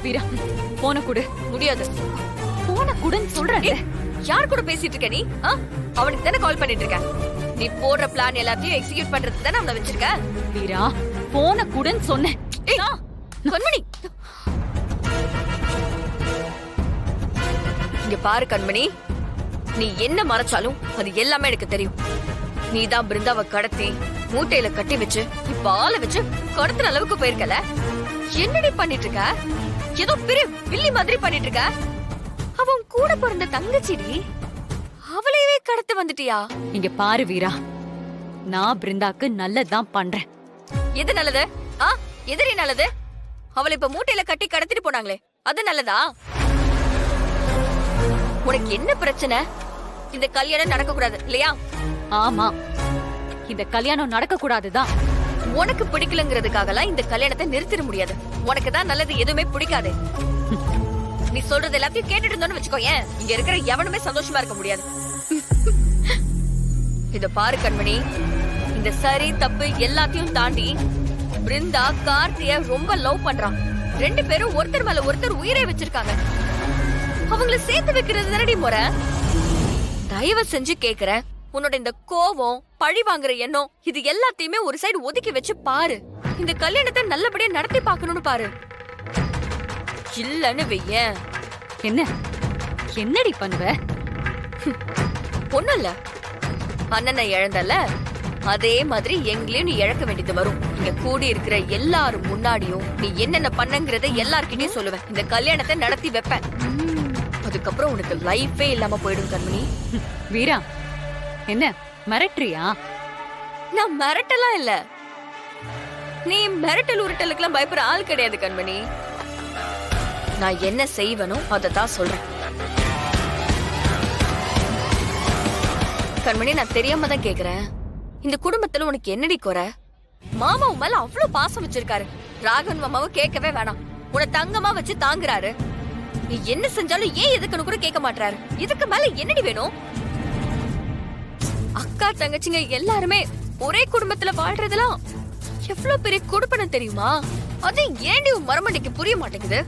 வீரா போன குடு. முடியாது. போன குடுன்னு சொல்றேன். யார் கூட பேசிட்டு இருக்க நீ? அவனுக்கு தானே கால் பண்ணிட்டு இருக்க. நீ போடுற பிளான் எல்லாத்தையும் எக்ஸிக்யூட் பண்றது தானே அவனை வச்சிருக்க. வீரா போன குடுன்னு சொன்னேன். கண்மணி இங்க பாரு கண்மணி, நீ என்ன மறைச்சாலும் அது எல்லாமே எனக்கு தெரியும். நீதான் பிருந்தாவை கடத்தி மூட்டையில கட்டி வச்சு இப்ப ஆளை வச்சு கடத்துற அளவுக்கு போயிருக்கல. என்னடி பண்ணிட்டு இருக்க? ஏதோ பெரிய வில்லி மாதிரி பண்ணிட்டு இருக்க. அவன் கூட பிறந்த தங்கச்சிடி, அவளையவே கடத்து வந்துட்டியா? இங்க பாரு வீரா, நான் பிருந்தாக்கு நல்லதுதான் பண்றேன். எது நல்லது? எதிரி நல்லது? அவளை இப்ப மூட்டையில கட்டி கடத்திட்டு போனாங்களே, அது நல்லதா? உனக்கு என்ன பிரச்சனை? இந்த கல்யாணம் நடக்க கூடாது இல்லையா? ஆமா, இந்த கல்யாணம் நடக்க கூடாதுதான். உனக்கு பிடிக்கலங்கிறதுக்காகலாம் இந்த கல்யாணத்தை நிறுத்திட முடியாது. உனக்கு தான் நல்லது எதுவுமே பிடிக்காது. நீ சொல்றது எல்லாத்தையும் கேட்டுட்டு இருந்தோன்னு வச்சுக்கோ, ஏன் இங்க இருக்கிற எவனுமே சந்தோஷமா இருக்க முடியாது. இத பாரு கண்மணி, இந்த சரி தப்பு எல்லாத்தையும் தாண்டி பிருந்தா கார்த்திய ரொம்ப லவ் பண்றான். 2 பேரும் ஒருத்தர் மேல ஒருத்தர் உயிரை வச்சிருக்காங்க. அவங்கள சேர்த்து வைக்கிறது தானடி முறை. தயவு செஞ்சு கேக்குறேன், உன்னோட இந்த கோவம், பழி வாங்குற எண்ணம், இது எல்லாத்தையுமே ஒரு சைடு ஒதுக்கி வச்சு பாரு. இந்த கல்யாணத்தை நல்லபடியா நடத்தி பார்க்கணும்னு பாரு. இல்லன்னு வையேன். என்ன என்னடி பண்ணுவ? ஒண்ணும் இல்ல, அண்ணனை இழந்தல அதே மாதிரி எங்களையும் நீ இழக்க வேண்டியது வரும். இங்க கூடி இருக்கிற எல்லாரும் முன்னாடியும் நீ என்னென்ன பண்ணங்கிறத எல்லார்கிட்டயும் சொல்லுவேன். இந்த கல்யாணத்தை நடத்தி வைப்பேன். அதுக்கப்புறம் உனக்கு லைஃபே இல்லாம போயிடும் கண்மணி. வீரா என்ன மிரட்டுறியா? நான் மிரட்டலாம் இல்ல. நீ மிரட்டல் உருட்டலுக்கெல்லாம் பயப்படுற ஆள் கிடையாது கண்மணி. நான் என்ன செய்வனோ அதை தான் சொல்றேன். கண்மணி, நான் தெரியாம தான் கேக்குறேன், இந்த குடும்பத்துல உனக்கு என்னடி குறை? மாமா உன் மேல அவ்வளவு பாசம் வச்சிருக்காரு. ராகவன் மாமாவை கேட்கவே வேணாம், உன்னை தங்கமா வச்சு தாங்குறாரு. நீ என்ன செஞ்சாலும் ஏன் எதுக்குன்னு கூட கேட்க மாட்டாரு. இதுக்கு மேல என்னடி வேணும்? அக்கா தங்கச்சிங்க எல்லாருமே ஒரே குடும்பத்துல வாழ்றதெல்லாம் எவ்வளவு பெரிய குடுப்பனம் தெரியுமா? அது ஏண்டி உன் மரமண்டைக்கு புரிய மாட்டேங்குது?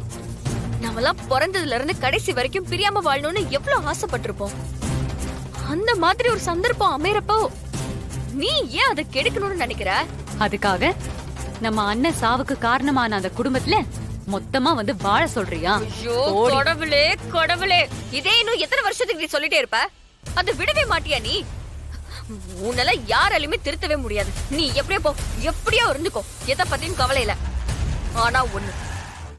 நம்மலாம் பிறந்ததுல இருந்து கடைசி வரைக்கும் பிரியாம வாழணும்னு எவ்வளவு ஆசைப்பட்டிருப்போம். அந்த மாதிரி ஒரு சந்தர்ப்பம் அமையறப்போ நீ ஏன் அதை கெடுக்கணும்னு நினைக்கிற? அதுக்காக நம்ம அண்ணன் சாவுக்கு காரணமான அந்த குடும்பத்துல மொத்தமா வந்து வாழ சொல்றியா? ஐயோ கடவுளே கடவுளே, இதே இன்னும் எத்தனை வருஷத்துக்கு நீ சொல்லிட்டே இருப்ப? அதை விடவே மாட்டியா நீ? உன்னால யாராலுமே திருத்தவே முடியாது. நீ எப்படியோ போ, எப்படியோ இருந்துக்கோ, எதை பத்தியும் கவலை இல்ல. ஆனா ஒண்ணு,